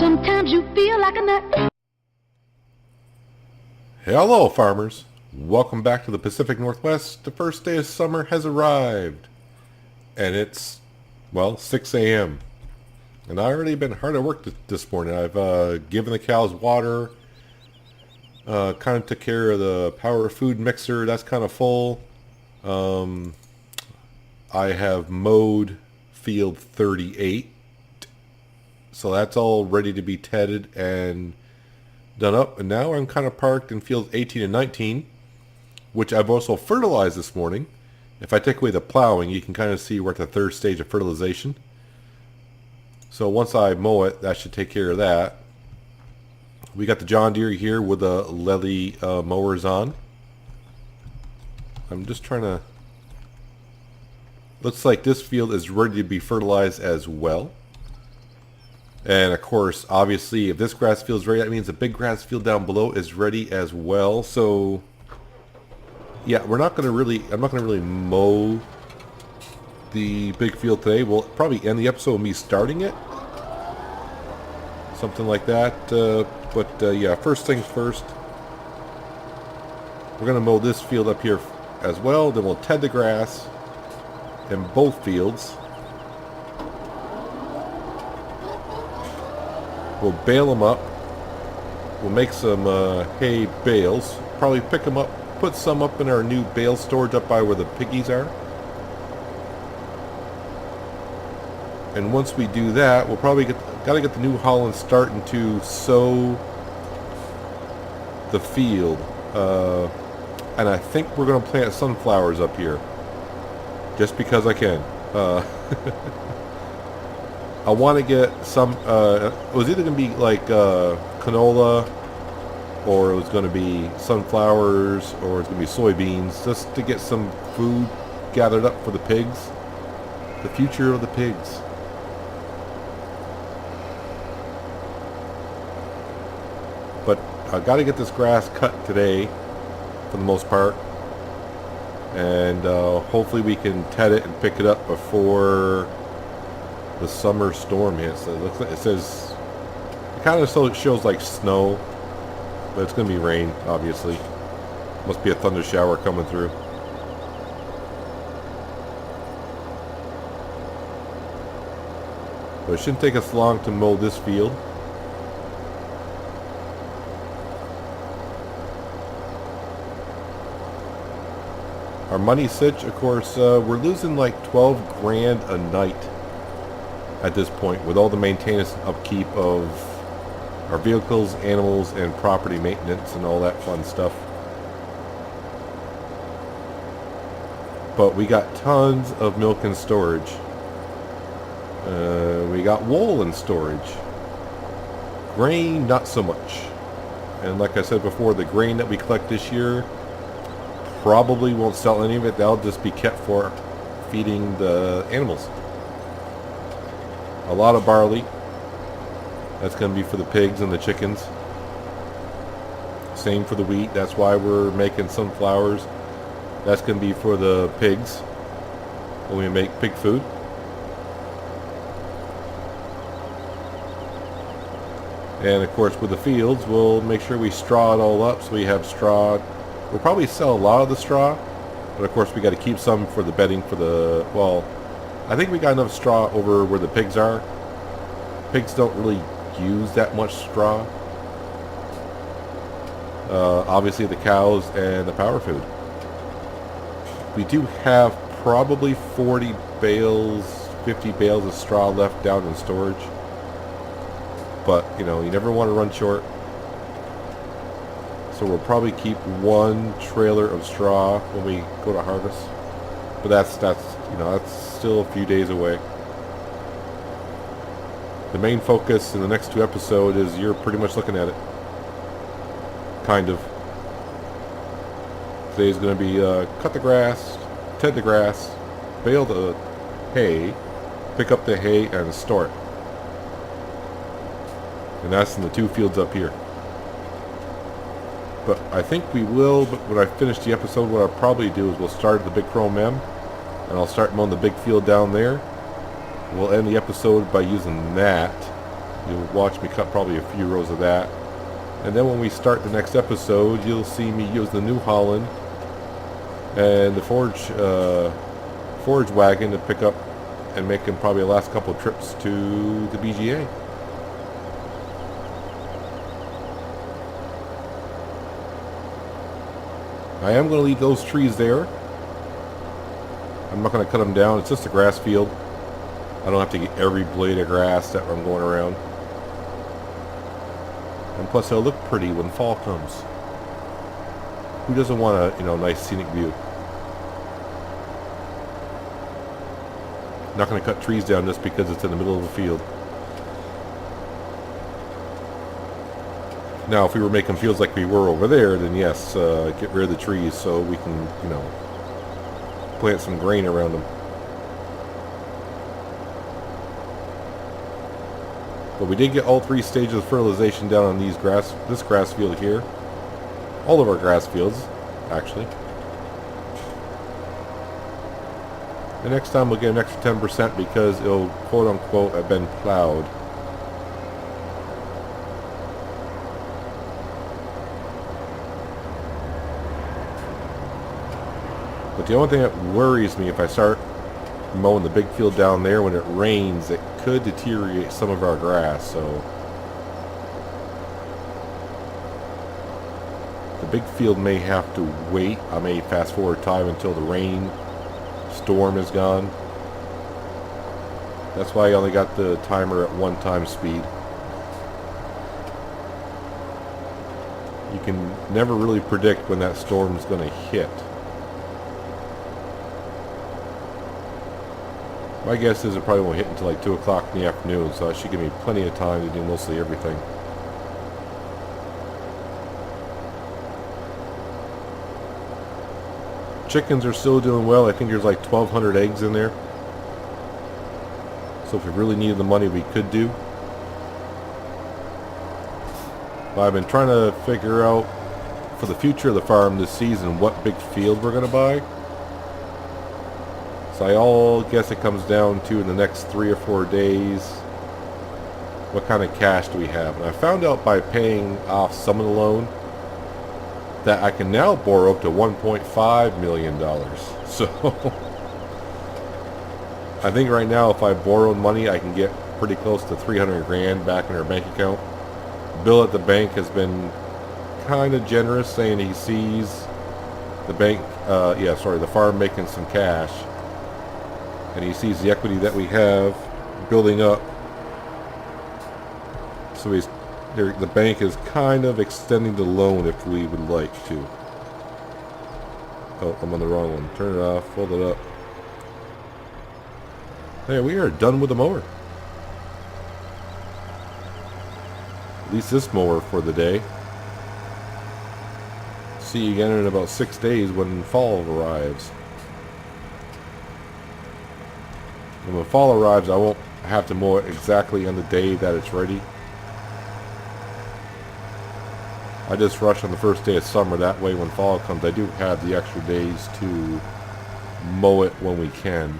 Sometimes you feel like a nut. Hello, farmers. Welcome back to the Pacific Northwest. The first day of summer has arrived. And it's, well, 6 a.m. And I've already been hard at work this morning. I've given the cows water. Kind of took care of the power food mixer. That's kind of full. I have mowed field 38. So that's all ready to be tedded and done up. And now I'm kind of parked in fields 18 and 19, which I've also fertilized this morning. If I take away the plowing, you can kind of see we're at the third stage of fertilization. So once I mow it, that should take care of that. We got the John Deere here with the Lely mowers on. I'm just trying to... Looks like this field is ready to be fertilized as well. And of course, obviously, if this grass field is ready, that means the big grass field down below is ready as well. So, yeah, I'm not going to really mow the big field today. We'll probably end the episode with me starting it. Something like that. Yeah, first things first. We're going to mow this field up here as well. Then we'll ted the grass in both fields. We'll bale them up. We'll make some hay bales. Probably pick them up, put some up in our new bale storage up by where the piggies are. And once we do that, we'll probably gotta get the New Holland starting to sow the field. And I think we're gonna plant sunflowers up here, just because I can. I want to get some, it was either going to be like canola, or it was going to be sunflowers, or it's going to be soybeans, just to get some food gathered up for the pigs. The future of the pigs. But I got to get this grass cut today, for the most part. And hopefully we can ted it and pick it up before the summer storm hits. So it looks like it kind of shows like snow, but it's going to be rain, obviously. Must be a thunder shower coming through. But it shouldn't take us long to mow this field. Our money sitch, of course, we're losing like 12 grand a night at this point, with all the maintenance and upkeep of our vehicles, animals, and property maintenance and all that fun stuff. But we got tons of milk in storage. We got wool in storage. Grain, not so much. And like I said before, the grain that we collect this year probably won't sell any of it. That'll just be kept for feeding the animals. A lot of barley. That's going to be for the pigs and the chickens. Same for the wheat. That's why we're making sunflowers. That's going to be for the pigs when we make pig food. And of course with the fields, we'll make sure we straw it all up so we have straw. We'll probably sell a lot of the straw, but of course we got to keep some for the bedding for the, well, I think we got enough straw over where the pigs are. Pigs don't really use that much straw. Obviously the cows and the power food. We do have probably 40 bales, 50 bales of straw left down in storage. But, you know, you never want to run short. So we'll probably keep one trailer of straw when we go to harvest. But that's you know, that's still a few days away. The main focus in the next two episodes is you're pretty much looking at it. Kind of. Today's going to be cut the grass, ted the grass, bale the hay, pick up the hay, and store it. And that's in the two fields up here. But I think we will, but when I finish the episode, what I'll probably do is we'll start at the Big Chrome M, and I'll start mowing the big field down there. We'll end the episode by using that You'll watch me cut probably a few rows of that. And then when we start the next episode, you'll see me use the New Holland and the forage wagon to pick up and making probably the last couple of trips to the BGA. I am going to leave those trees there. I'm not going to cut them down. It's just a grass field. I don't have to get every blade of grass that I'm going around. And plus it'll look pretty when fall comes. Who doesn't want a, nice scenic view? Not going to cut trees down just because it's in the middle of a field. Now, if we were making fields like we were over there, then yes, get rid of the trees so we can, plant some grain around them. But we did get all 3 stages of fertilization down on this grass field here. All of our grass fields, actually. The next time we'll get an extra 10% because it'll, quote unquote, have been plowed. But the only thing that worries me if I start mowing the big field down there when it rains, it could deteriorate some of our grass. So the big field may have to wait. I may fast forward time until the rain storm is gone. That's why I only got the timer at 1 time speed. You can never really predict when that storm is going to hit. My guess is it probably won't hit until like 2 o'clock in the afternoon, so that should give me plenty of time to do mostly everything. Chickens are still doing well. I think there's like 1,200 eggs in there. So if we really needed the money, we could do. But I've been trying to figure out for the future of the farm this season what big field we're going to buy. So I guess it comes down to in the next 3 or 4 days what kind of cash do we have. And I found out by paying off some of the loan that I can now borrow up to $1.5 million. So I think right now if I borrowed money I can get pretty close to 300 grand back in our bank account. Bill at the bank has been kind of generous, saying he sees the the farm making some cash. And he sees the equity that we have building up. So the bank is kind of extending the loan if we would like to. Oh, I'm on the wrong one. Turn it off, fold it up. Hey, we are done with the mower. At least this mower for the day. See you again in about 6 days when fall arrives. And when fall arrives, I won't have to mow it exactly on the day that it's ready. I just rush on the first day of summer. That way when fall comes, I do have the extra days to mow it when we can.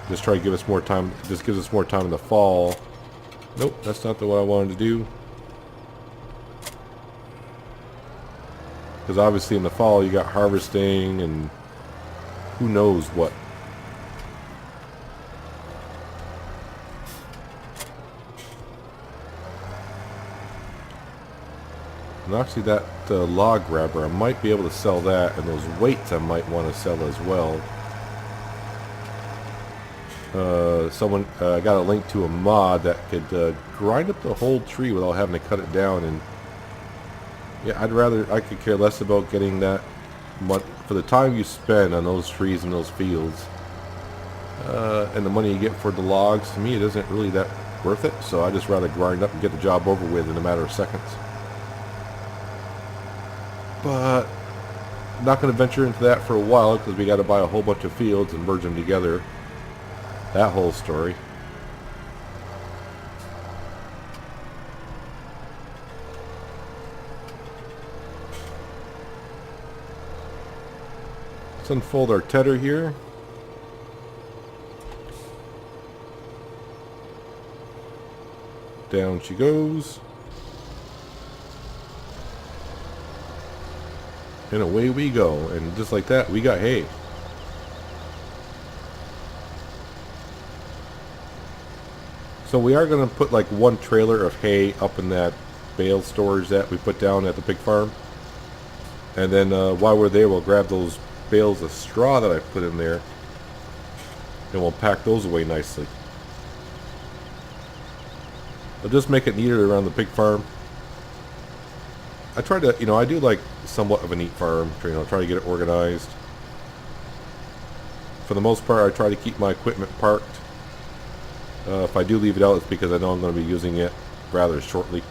Just try to give us more time. Just gives us more time in the fall. Nope, that's not what I wanted to do. Because obviously in the fall you got harvesting and who knows what. And actually that log grabber, I might be able to sell that, and those weights I might want to sell as well. Someone got a link to a mod that could grind up the whole tree without having to cut it down. And yeah, I could care less about getting that money for the time you spend on those trees and those fields, and the money you get for the logs. To me, it isn't really that worth it. So I just rather grind up and get the job over with in a matter of seconds. But not going to venture into that for a while because we got to buy a whole bunch of fields and merge them together. That whole story. Let's unfold our tedder here. Down she goes. And away we go. And just like that, we got hay. So we are going to put like one trailer of hay up in that bale storage that we put down at the pig farm. And then while we're there, we'll grab those bales of straw that I put in there. And we'll pack those away nicely. But just make it neater around the pig farm. I try to, I do like somewhat of a neat farm. Try to get it organized. For the most part, I try to keep my equipment parked. If I do leave it out, it's because I know I'm going to be using it rather shortly.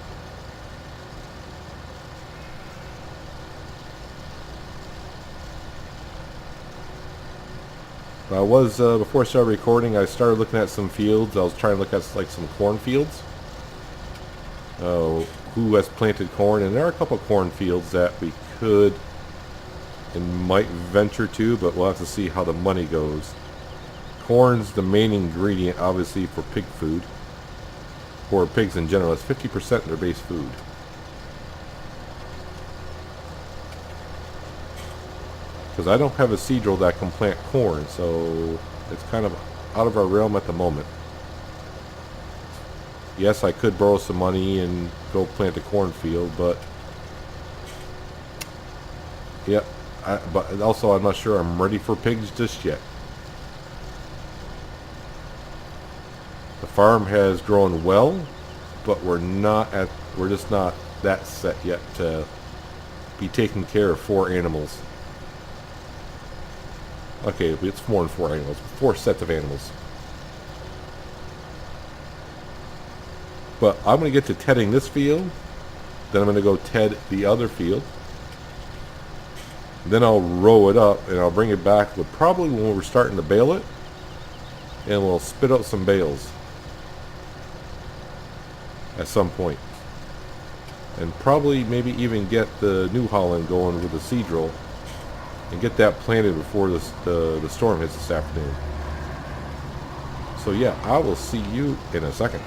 I was, before I started recording, I started looking at some fields. I was trying to look at like some corn fields. Who has planted corn, and there are a couple of corn fields that we could and might venture to, but we'll have to see how the money goes. Corn's the main ingredient, obviously, for pig food. For pigs in general, it's 50% of their base food. Because I don't have a seed drill that can plant corn, so it's kind of out of our realm at the moment. Yes, I could borrow some money and go plant a cornfield, but yeah, but also I'm not sure I'm ready for pigs just yet. The farm has grown well, but we're just not that set yet to be taking care of 4 animals. Okay, it's more than 4 animals, 4 sets of animals. But I'm going to get to tedding this field. Then I'm going to go ted the other field. Then I'll row it up and I'll bring it back with probably when we're starting to bale it. And we'll spit out some bales at some point. And probably maybe even get the New Holland going with the seed drill. And get that planted before the storm hits this afternoon. So yeah, I will see you in a second.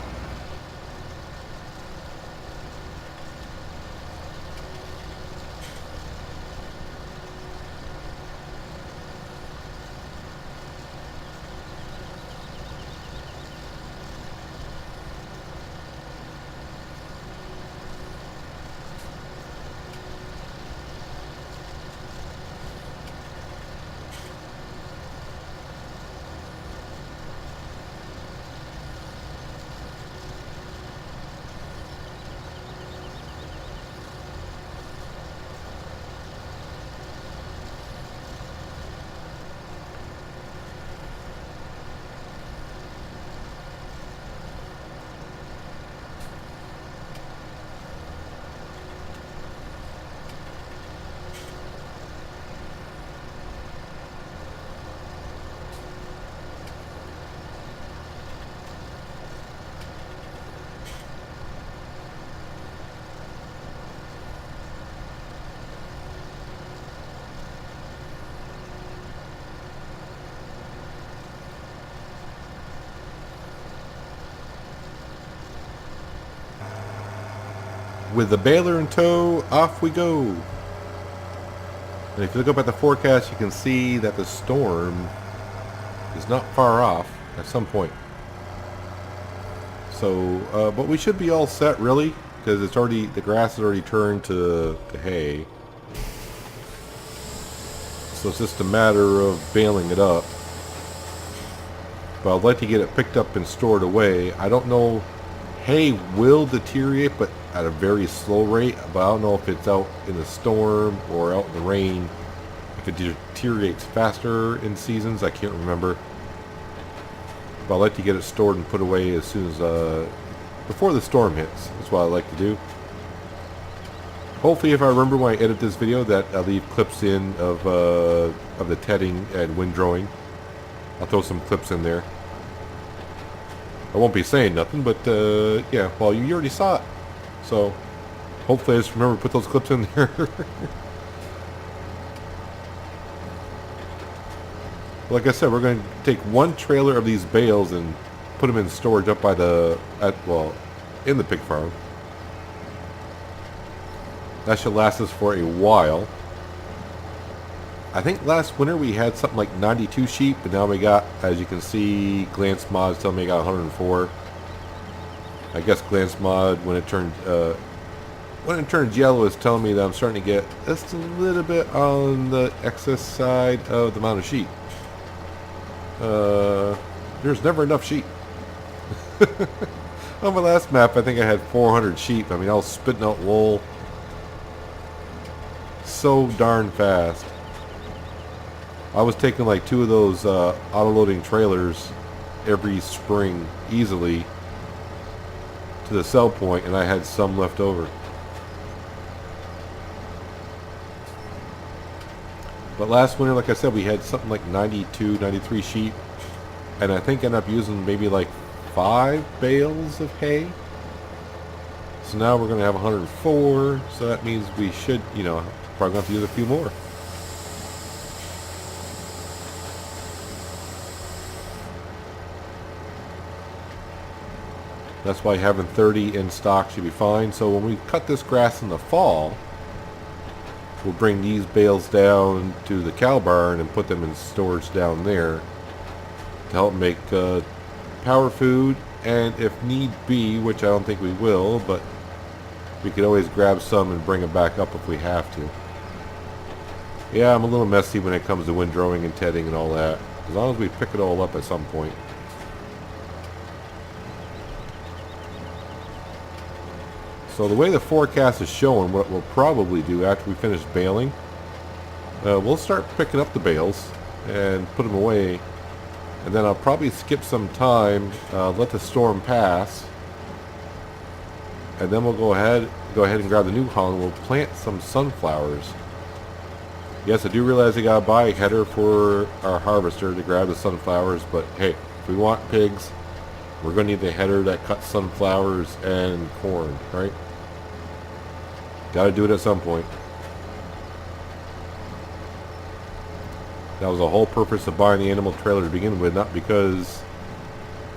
With the baler in tow, off we go. And if you look up at the forecast, you can see that the storm is not far off at some point. So, but we should be all set really, because the grass has already turned to hay. So it's just a matter of baling it up. But I'd like to get it picked up and stored away. I don't know, hay will deteriorate, but at a very slow rate, but I don't know if it's out in the storm or out in the rain. If it deteriorates faster in seasons, I can't remember. But I like to get it stored and put away as soon as, before the storm hits. That's what I like to do. Hopefully if I remember when I edit this video that I'll leave clips in of the tedding and windrowing. I'll throw some clips in there. I won't be saying nothing, but yeah, well, you already saw it. So, hopefully I just remember to put those clips in there. Like I said, we're going to take one trailer of these bales and put them in storage up by the, in the pig farm. That should last us for a while. I think last winter we had something like 92 sheep, but now we got, as you can see, Glance Mod's telling me I got 104. I guess Glance Mod, when it turns yellow, is telling me that I'm starting to get just a little bit on the excess side of the amount of sheep. There's never enough sheep. On my last map, I think I had 400 sheep. I mean, I was spitting out wool so darn fast. I was taking like 2 of those auto-loading trailers every spring easily to the sell point, and I had some left over. But last winter, like I said, we had something like 92, 93 sheep, and I think I ended up using maybe like 5 bales of hay. So now we're going to have 104, so that means we should, you know, probably have to use a few more. That's why having 30 in stock should be fine. So when we cut this grass in the fall, we'll bring these bales down to the cow barn and put them in storage down there to help make power food, and if need be, which I don't think we will, but we could always grab some and bring it back up if we have to. Yeah, I'm a little messy when it comes to windrowing and tedding and all that, as long as we pick it all up at some point. So the way the forecast is showing, what we'll probably do after we finish baling, we'll start picking up the bales and put them away, and then I'll probably skip some time, let the storm pass, and then we'll go ahead and grab the new haul and we'll plant some sunflowers. Yes, I do realize I gotta buy a header for our harvester to grab the sunflowers, but hey, if we want pigs, we're going to need the header that cuts sunflowers and corn, right? Got to do it at some point. That was the whole purpose of buying the animal trailer to begin with, not because,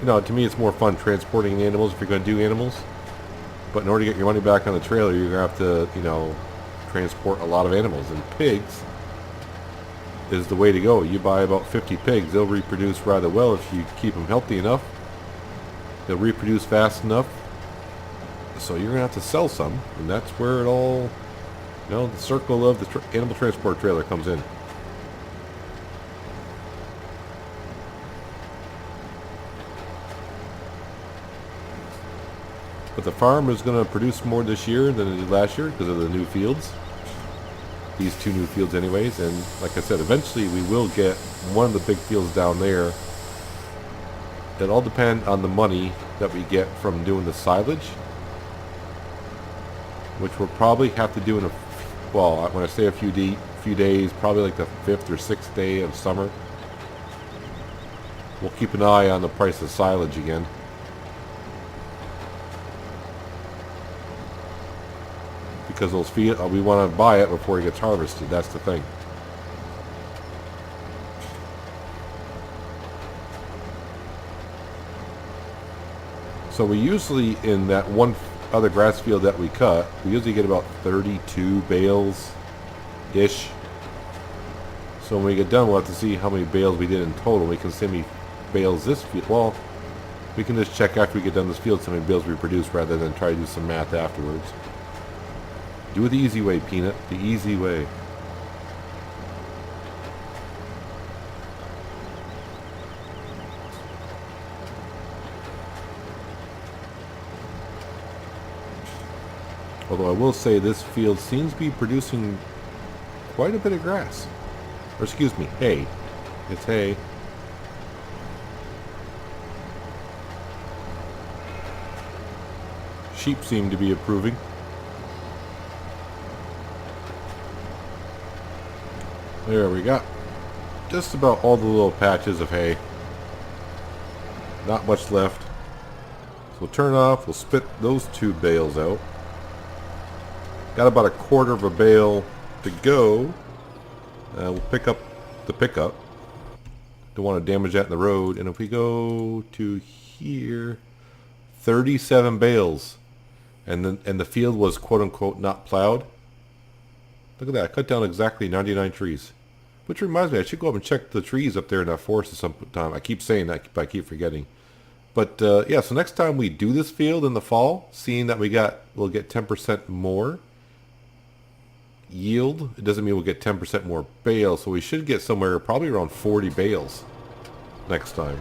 you know, to me it's more fun transporting animals if you're going to do animals. But in order to get your money back on the trailer, you're going to have to, you know, transport a lot of animals. And pigs is the way to go. You buy about 50 pigs, they'll reproduce rather well if you keep them healthy enough. They'll reproduce fast enough, so you're going to have to sell some, and that's where it all, you know, the circle of the animal transport trailer comes in. But the farm is going to produce more this year than it did last year because of the new fields. These 2 new fields anyways, and like I said, eventually we will get one of the big fields down there. It all depends on the money that we get from doing the silage, which we'll probably have to do in well, when I say a few days, probably like the 5th or 6th day of summer. We'll keep an eye on the price of silage again. Because those fields, we want to buy it before it gets harvested, that's the thing. So we usually, in that one other grass field that we cut, we usually get about 32 bales-ish. So when we get done, we'll have to see how many bales we did in total. We can see how many bales this field. Well, we can just check after we get done this field how many bales we produce rather than try to do some math afterwards. Do it the easy way, Peanut. The easy way. Although I will say this field seems to be producing quite a bit of grass. Or excuse me, hay. It's hay. Sheep seem to be approving. There we got just about all the little patches of hay. Not much left. So we'll turn off, we'll spit those 2 bales out. Got about a quarter of a bale to go. We'll pick up the pickup. Don't want to damage that in the road. And if we go to here, 37 bales. And the field was quote unquote not plowed. Look at that. I cut down exactly 99 trees. Which reminds me, I should go up and check the trees up there in that forest at some time. I keep saying that, but I keep forgetting. But yeah, so next time we do this field in the fall, seeing that we'll get 10% more yield, it doesn't mean we'll get 10% more bales. So we should get somewhere probably around 40 bales next time.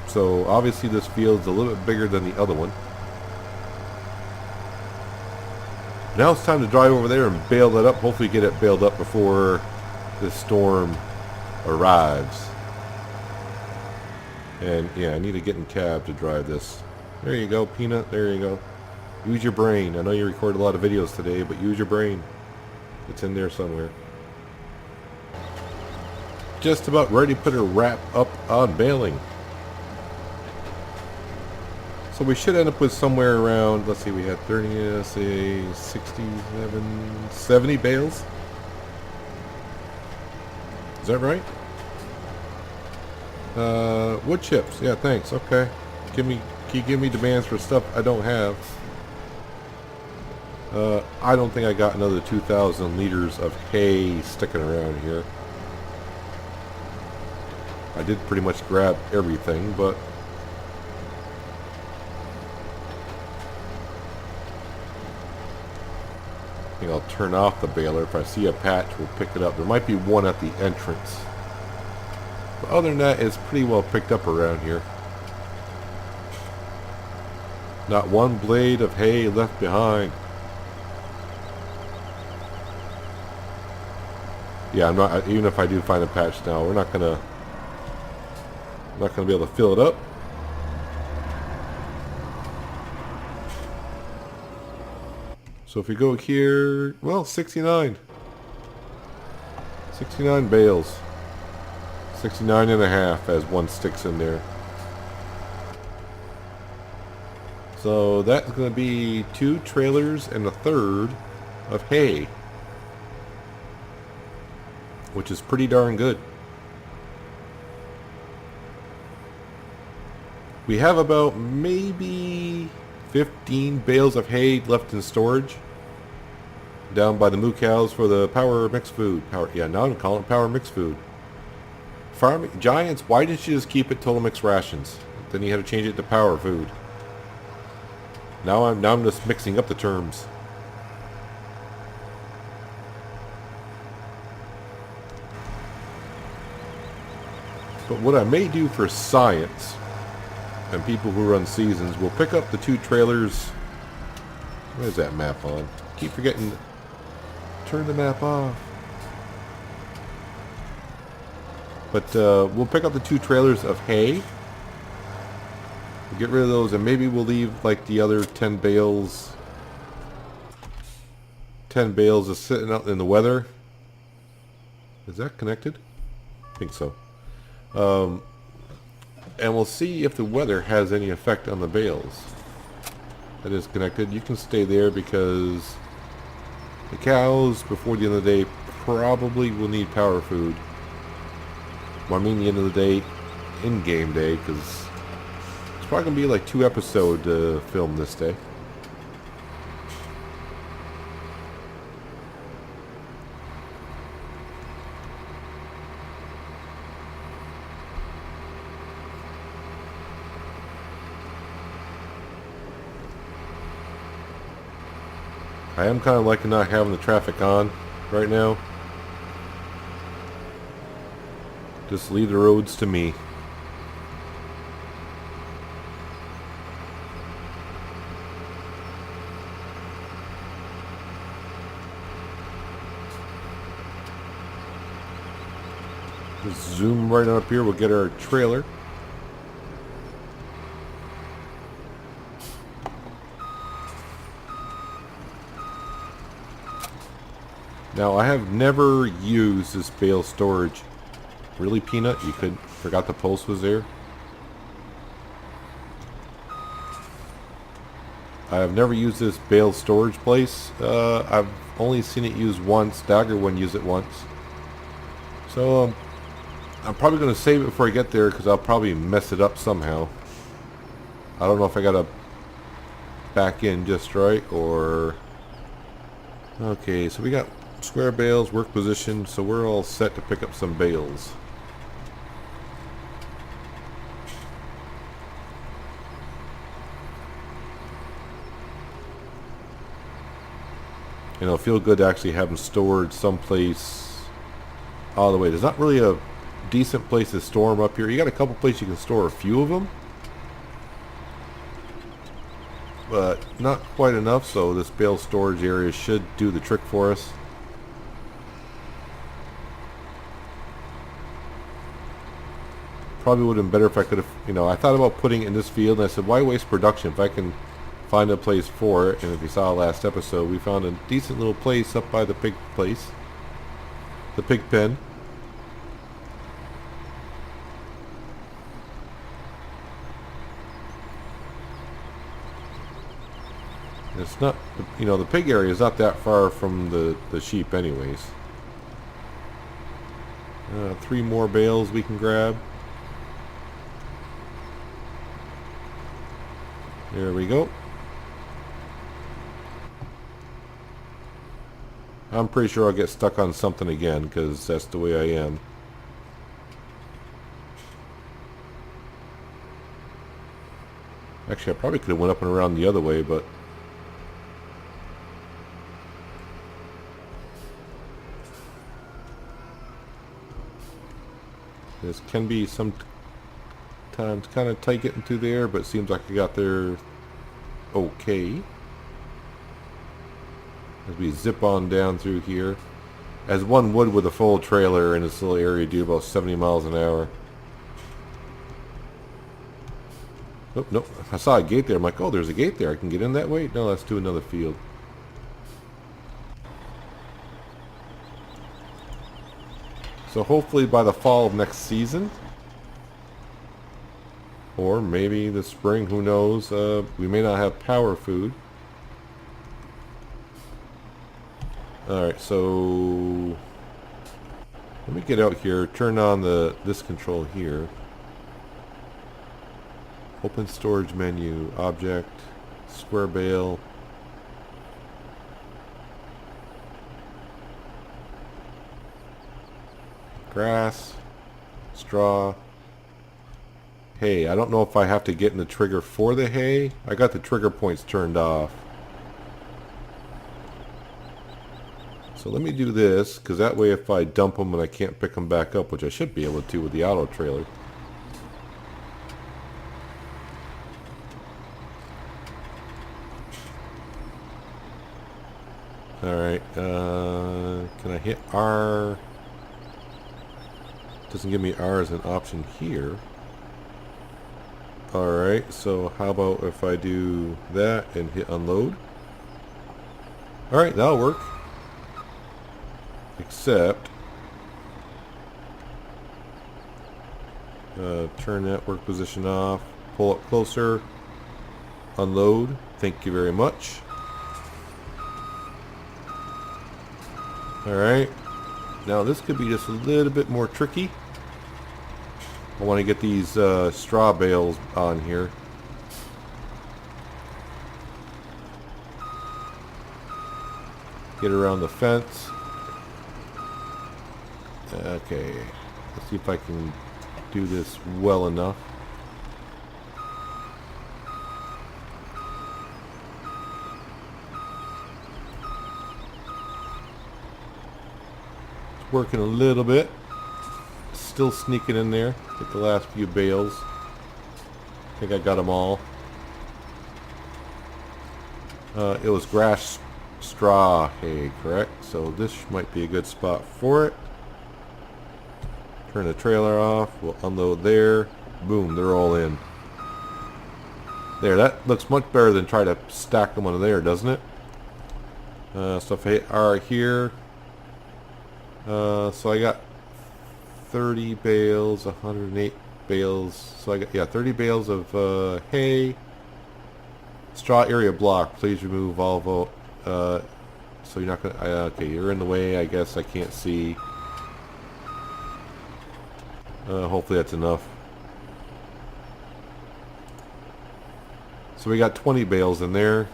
So obviously this field's a little bit bigger than the other one. Now it's time to drive over there and bale that up. Hopefully get it baled up before this storm arrives. And yeah, I need to get in cab to drive this. There you go, Peanut. There you go. Use your brain. I know you recorded a lot of videos today, but use your brain. It's in there somewhere. Just about ready to put a wrap up on baling. So we should end up with somewhere around, let's see, we had 30, let's say 67, 70 bales. Is that right? Wood chips. Yeah, thanks. Okay. Can you give me demands for stuff I don't have? I don't think I got another 2,000 liters of hay sticking around here. I did pretty much grab everything, but I think I'll turn off the baler. If I see a patch, we'll pick it up. There might be one at the entrance. But other than that, it's pretty well picked up around here. Not one blade of hay left behind. Yeah, I'm not. Even if I do find a patch now, we're not gonna be able to fill it up. So if we go here, well, 69 bales, 69 and a half as one sticks in there. So that's going to be 2 trailers and a third of hay, which is pretty darn good. We have about maybe 15 bales of hay left in storage down by the moo cows for the power mixed food. Yeah, now I'm calling it power mixed food. Farming Giants, why didn't you just keep it total mixed rations? Then you had to change it to power food. Now I'm just mixing up the terms. But what I may do for science and people who run seasons, we'll pick up the 2 trailers. Where's that map on? Keep forgetting to turn the map off. But we'll pick up the 2 trailers of hay. We'll get rid of those, and maybe we'll leave like the other 10 bales. 10 bales is sitting out in the weather. Is that connected? I think so. And we'll see if the weather has any effect on the bales. That is connected. You can stay there because the cows, before the end of the day, probably will need power food. Well, I mean the end of the day, in-game day, because it's probably going to be like 2 episodes to film this day. I am kind of liking not having the traffic on right now. Just leave the roads to me. Just zoom right on up here. We'll get our trailer. Now, I have never used this bale storage. Really, Peanut? You forgot the post was there? I have never used this bale storage place. I've only seen it used once. Dagger one used it once. So, I'm probably going to save it before I get there because I'll probably mess it up somehow. I don't know if I got to back in just right or... Okay, so we got square bales, work position, so we're all set to pick up some bales. And it'll feel good to actually have them stored someplace all the way. There's not really a decent place to store them up here. You got a couple places you can store a few of them, but not quite enough, so this bale storage area should do the trick for us. Probably would have been better if I could have, you know, I thought about putting it in this field, and I said, why waste production if I can find a place for it? And if you saw last episode, we found a decent little place up by the pig place, the pig pen. It's not, you know, the pig area is not that far from the sheep anyways. 3 more bales we can grab. There we go. I'm pretty sure I'll get stuck on something again because that's the way I am. Actually, I probably could have went up and around the other way, but this can be sometimes kind of tight getting through there, but it seems like I got there okay. As we zip on down through here, as one would with a full trailer in this little area, do about 70 miles an hour. Oh, nope. I saw a gate there. I'm like, oh, there's a gate there. I can get in that way? No, let's do another field. So hopefully by the fall of next season, or maybe the spring, who knows, we may not have power food. Alright, so let me get out here, turn on this control here. Open storage menu, object, square bale. Grass, straw, hay. I don't know if I have to get in the trigger for the hay. I got the trigger points turned off. So let me do this, because that way if I dump them and I can't pick them back up, which I should be able to with the auto trailer. Alright, can I hit R? Doesn't give me R as an option here. Alright, so how about if I do that and hit unload? Alright, that'll work. Except turn that work position off, pull up closer, unload. Thank you very much. Alright, now this could be just a little bit more tricky. I want to get these straw bales on here. Get around the fence. Okay, let's see if I can do this well enough. It's working a little bit. Still sneaking in there. Get the last few bales. I think I got them all. It was grass, straw, hay, correct? So this might be a good spot for it. Turn the trailer off. We'll unload there. Boom, they're all in. There, that looks much better than try to stack them on there, doesn't it? So if I hit R here, so I got 30 bales, 108 bales. So I got, yeah, 30 bales of hay. Straw area block. Please remove all vote. So you're not gonna. Okay, you're in the way. I guess I can't see. Hopefully that's enough. So we got 20 bales in there.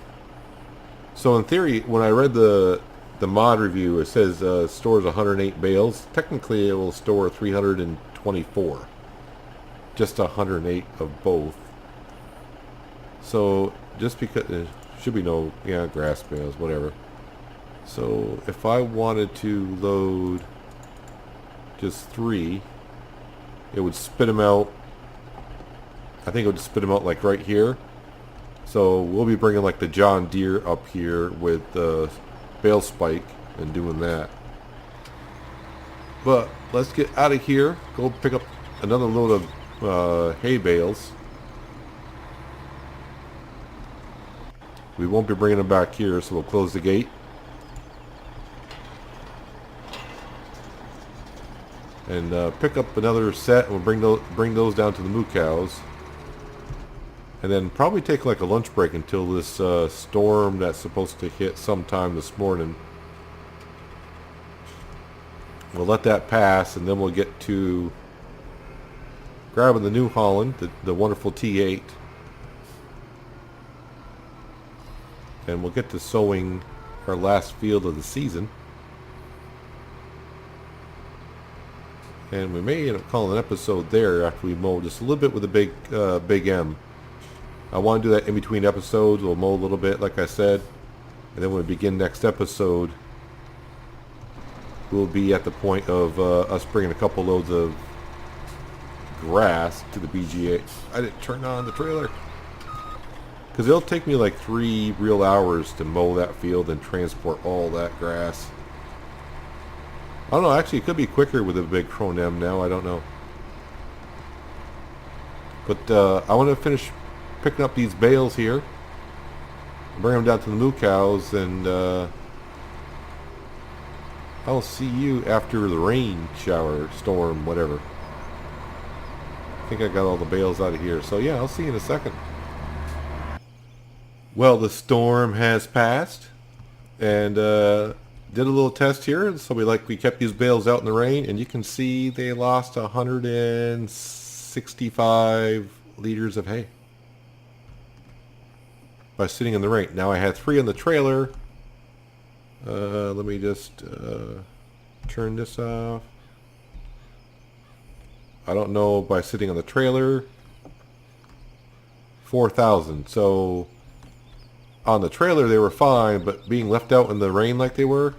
So in theory, when I read the mod review, it says stores 108 bales. Technically, it will store 324. Just 108 of both. So just because there should be no grass bales, whatever. So if I wanted to load just 3, it would spit them out. I think it would spit them out like right here. So we'll be bringing like the John Deere up here with the bale spike and doing that. But let's get out of here. Go pick up another load of hay bales. We won't be bringing them back here, so we'll close the gate. And pick up another set, and we'll bring those down to the moo cows. And then probably take like a lunch break until this storm that's supposed to hit sometime this morning. We'll let that pass, and then we'll get to grabbing the New Holland, the wonderful T8. And we'll get to sowing our last field of the season. And we may end up calling an episode there after we mow just a little bit with the big M. I want to do that in between episodes. We'll mow a little bit, like I said. And then when we begin next episode, we'll be at the point of us bringing a couple loads of grass to the BGA. I didn't turn on the trailer. Because it'll take me like 3 real hours to mow that field and transport all that grass. I don't know, actually it could be quicker with a big Krone M now, I don't know. But I want to finish picking up these bales here. Bring them down to the moo cows, and I'll see you after the rain, shower, storm, whatever. I think I got all the bales out of here, so yeah, I'll see you in a second. Well, the storm has passed, and did a little test here. So we kept these bales out in the rain, and you can see they lost 165 liters of hay by sitting in the rain. Now I had 3 on the trailer. Let me just turn this off. I don't know, by sitting on the trailer, 4,000. So on the trailer they were fine, but being left out in the rain like they were,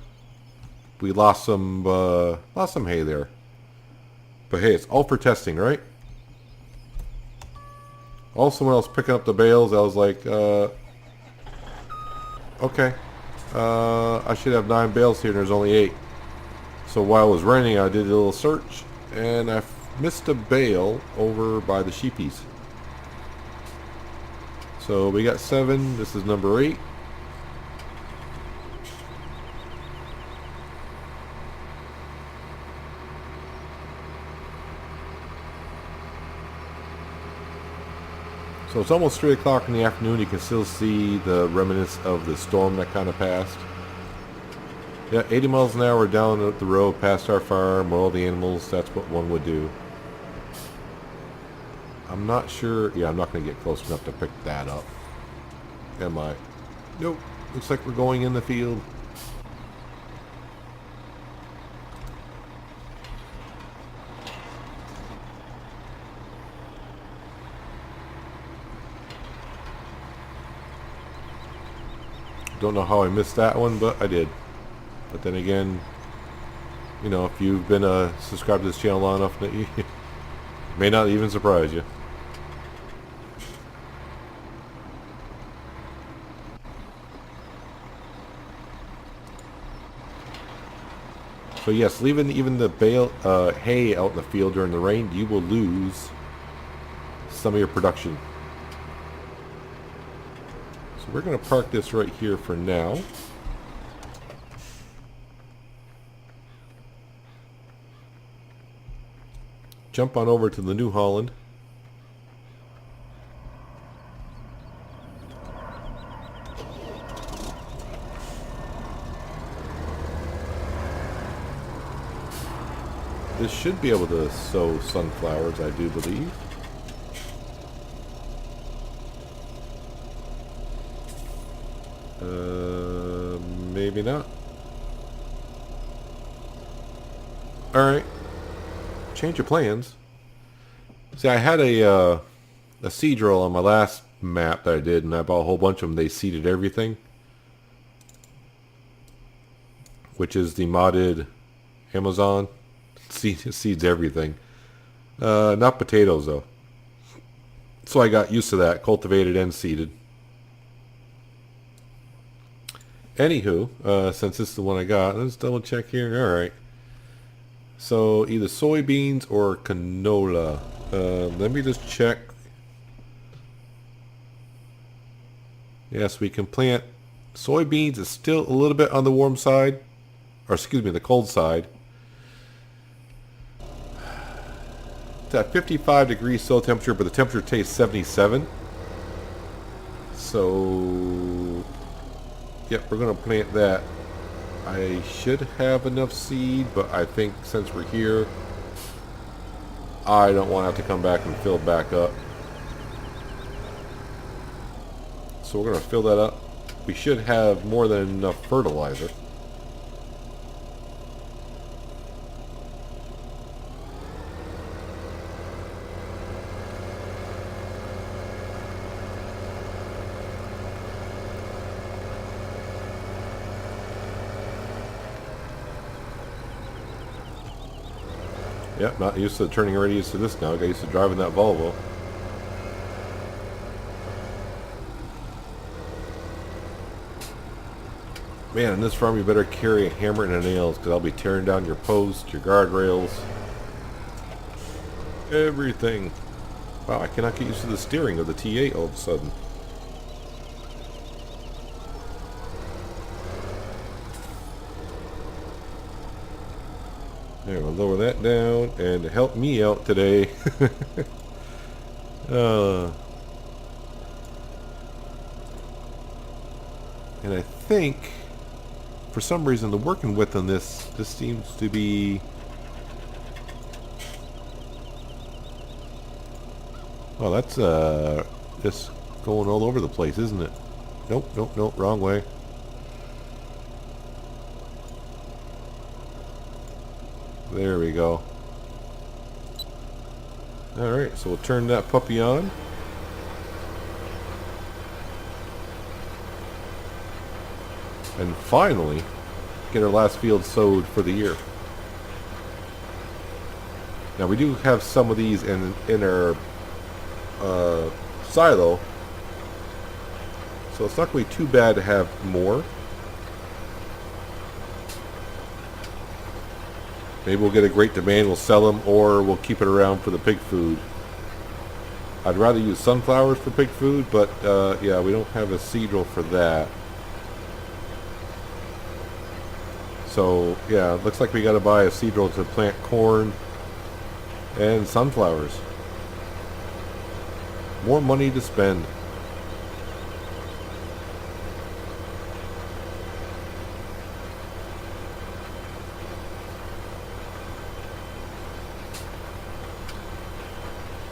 we lost some hay there. But hey, it's all for testing, right? Also, when I was picking up the bales, I was like, okay, I should have 9 bales here, and there's only 8. So while it was raining, I did a little search, and I missed a bale over by the sheepies. So we got 7. This is number 8. So it's almost 3 o'clock in the afternoon. You can still see the remnants of the storm that kind of passed. Yeah, 80 miles an hour down the road past our farm where all the animals, that's what one would do. I'm not sure. Yeah, I'm not going to get close enough to pick that up. Am I? Nope. Looks like we're going in the field. Don't know how I missed that one, but I did. But then again, you know, if you've been subscribed to this channel long enough, it may not even surprise you. So yes, leaving even the bale hay out in the field during the rain, you will lose some of your production. So we're going to park this right here for now. Jump on over to the New Holland. this should be able to sow sunflowers, I do believe. Maybe not. Alright. Change of plans. See, I had a seed drill on my last map that I did, and I bought a whole bunch of them. They seeded everything. Which is the modded Amazon. Seeds everything. Not potatoes, though. So I got used to that. Cultivated and seeded. Anywho, since this is the one I got, let's double check here. Alright. So either soybeans or canola. Let me just check. Yes, we can plant soybeans. Is still a little bit on the warm side. Or excuse me, the cold side. It's at 55 degrees soil temperature, but the temperature stays 77. So, yep, we're going to plant that. I should have enough seed, but I think since we're here, I don't want to have to come back and fill back up. So we're going to fill that up. We should have more than enough fertilizer. Yep, not used to turning radius to this now. I got used to driving that Volvo. Man, in this farm you better carry a hammer and a nails, because I'll be tearing down your posts, your guardrails, everything. Wow, I cannot get used to the steering of the T8 all of a sudden. There, we'll lower that down, and to help me out today, and I think, for some reason, the working width on this seems to be, oh, that's just going all over the place, isn't it? Nope, nope, nope, wrong way. There we go. Alright, so we'll turn that puppy on. And finally, get our last field sowed for the year. Now we do have some of these in our silo. So it's not going to be too bad to have more. Maybe we'll get a great demand, we'll sell them, or we'll keep it around for the pig food. I'd rather use sunflowers for pig food, but yeah, we don't have a seed drill for that. So yeah, it looks like we got to buy a seed drill to plant corn and sunflowers. More money to spend.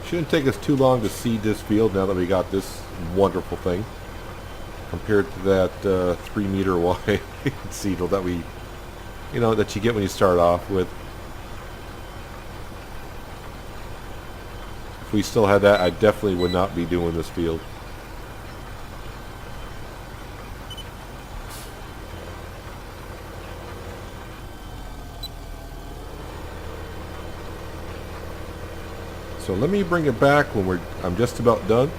Shouldn't take us too long to seed this field now that we got this wonderful thing, compared to that 3 meter wide seed drill that we, you know, that you get when you start off with. If we still had that, I definitely would not be doing this field. So let me bring it back when I'm just about done.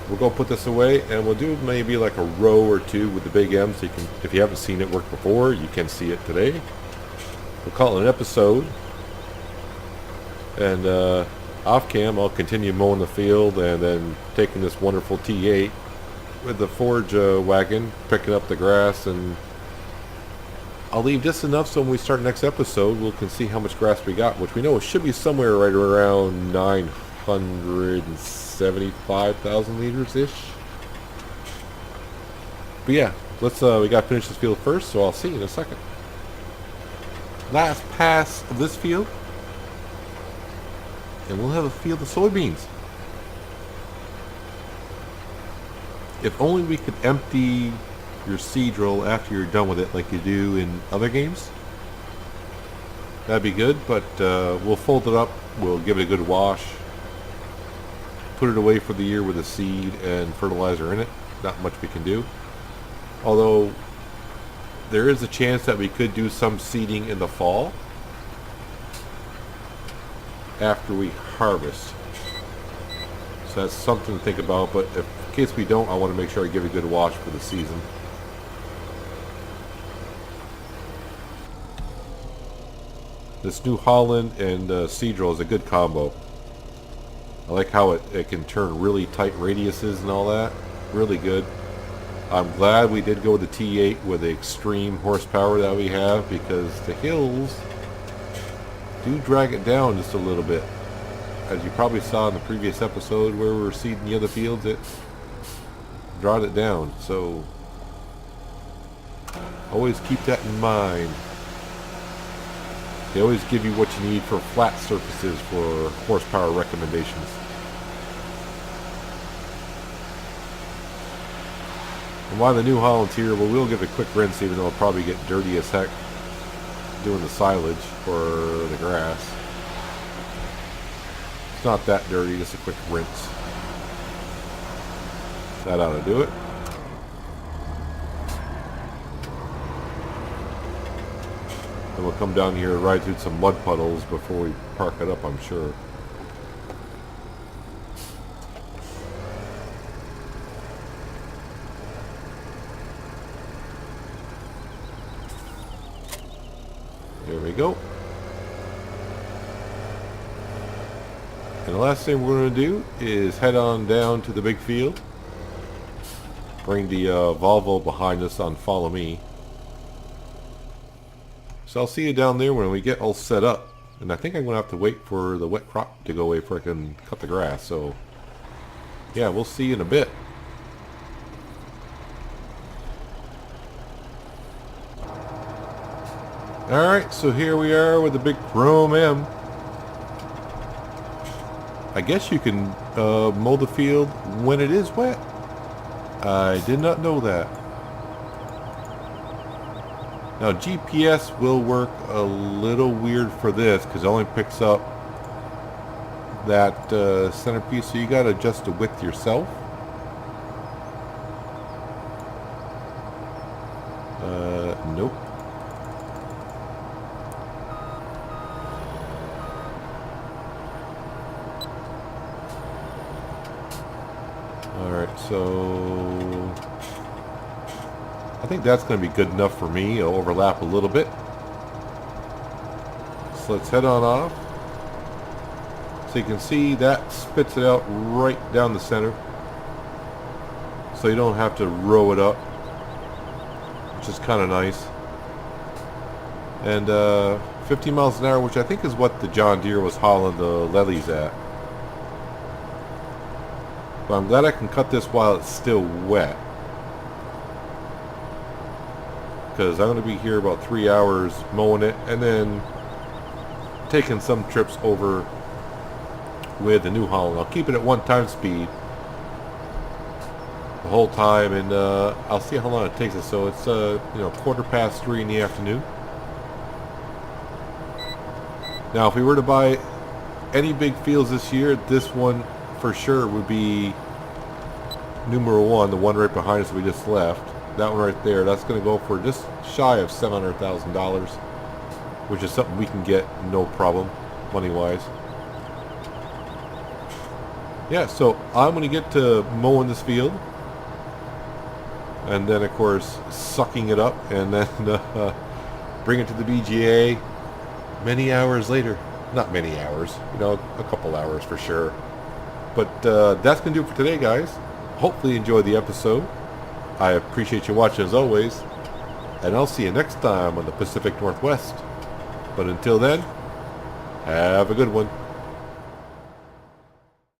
We'll go put this away, and we'll do maybe like a row or two with the Big M, so you can, if you haven't seen it work before, you can see it today. We'll call it an episode. And off cam, I'll continue mowing the field and then taking this wonderful T8 with the forage wagon, picking up the grass, and I'll leave just enough so when we start next episode, we can see how much grass we got, which we know it should be somewhere right around 975,000 liters-ish. But yeah, let's we got to finish this field first, so I'll see you in a second. last pass of this field, and we'll have a field of soybeans. If only we could empty your seed drill after you're done with it like you do in other games. That'd be good, but we'll fold it up, we'll give it a good wash, put it away for the year with a seed and fertilizer in it. Not much we can do. Although there is a chance that we could do some seeding in the fall after we harvest. So that's something to think about, but in case we don't, I want to make sure I give it a good wash for the season. This New Holland and seed drill is a good combo. I like how it can turn really tight radiuses and all that. Really good. I'm glad we did go with the T8 with the extreme horsepower that we have, because the hills do drag it down just a little bit. As you probably saw in the previous episode where we were seeding the other fields, it brought it down. So always keep that in mind. They always give you what you need for flat surfaces for horsepower recommendations. And while the New Holland's here, well, we'll give it a quick rinse, even though it'll probably get dirty as heck doing the silage or the grass. It's not that dirty, just a quick rinse. That ought to do it. Then we'll come down here and ride through some mud puddles before we park it up, I'm sure. There we go. And the last thing we're going to do is head on down to the big field. Bring the Volvo behind us on Follow Me. So I'll see you down there when we get all set up. And I think I'm going to have to wait for the wet crop to go away before I can cut the grass. So yeah, we'll see you in a bit. Alright, so here we are with the big Chrome M. I guess you can mow the field when it is wet. I did not know that. Now GPS will work a little weird for this because it only picks up that centerpiece, so you got to adjust the width yourself. Nope. Alright, so I think that's going to be good enough for me. It'll overlap a little bit. So let's head on off. So you can see that spits it out right down the center. So you don't have to row it up, which is kind of nice. And 50 miles an hour, which I think is what the John Deere was hauling the lilies at. But I'm glad I can cut this while it's still wet, because I'm going to be here about 3 hours mowing it and then taking some trips over with the New Holland. I'll keep it at 1 speed the whole time, and I'll see how long it takes us. So it's 3:15 in the afternoon. Now if we were to buy any big fields this year, this one for sure would be numero one, the one right behind us we just left. That one right there, that's going to go for just shy of $700,000, which is something we can get no problem money wise. Yeah, so I'm going to get to mowing this field, and then of course sucking it up, and then bring it to the BGA many hours later. Not many hours, a couple hours for sure. But that's going to do it for today, guys. Hopefully you enjoyed the episode. I appreciate you watching as always, and I'll see you next time on the Pacific Northwest. But until then, have a good one.